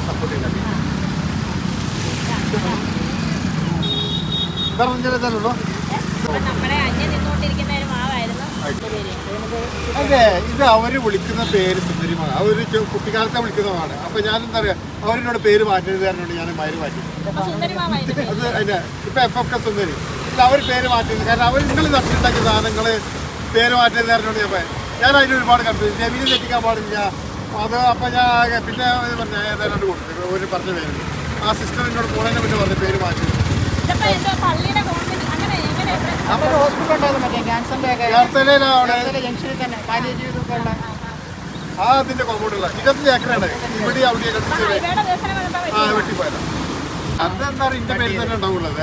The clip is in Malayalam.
സപ്പോർട്ട് ചെയ്യില്ല അതെ. ഇത് അവര് വിളിക്കുന്ന പേര് സുന്ദരിമാണ്. അവര് കുട്ടിക്കാലത്തെ വിളിക്കുന്നതാണ്. അപ്പൊ ഞാനെന്താ പറയാ, അവരിനോട് പേര് മാറ്റരുത് കാരണമാണ് ഞാൻ മയില് മാറ്റി. അത് അതിന്റെ ഇപ്പൊ FFK സുന്ദരി ഇല്ല, അവർ പേര് മാറ്റരുത്. കാരണം അവർ നിങ്ങൾ നട്ടുണ്ടാക്കിയ സാധനങ്ങള് പേര് മാറ്റരുത് കാരണമാണ് ഞാൻ അതിന് ഒരുപാട് കൺഫ്യൂസ്. ജമീന് തെറ്റിക്കാൻ പാടില്ല അത്. അപ്പൊ ഞാൻ പിന്നെ പറഞ്ഞ ഏതാണ്ട് കൊടുത്തു ഒരു പറഞ്ഞ പേര്. ആ സിസ്റ്റർ എന്നോട് പോണതിനെ പിന്നെ പറഞ്ഞ പേര് മാറ്റരുത്. അതിന്റെ കോമ്പൗണ്ടുള്ള 20 ഏക്കറാണ് ഇവിടെ അവിടെ വെട്ടിപ്പോയത്. അതെന്താ ഇന്റെ പേര് തന്നെ ഉണ്ടാവുള്ളത്.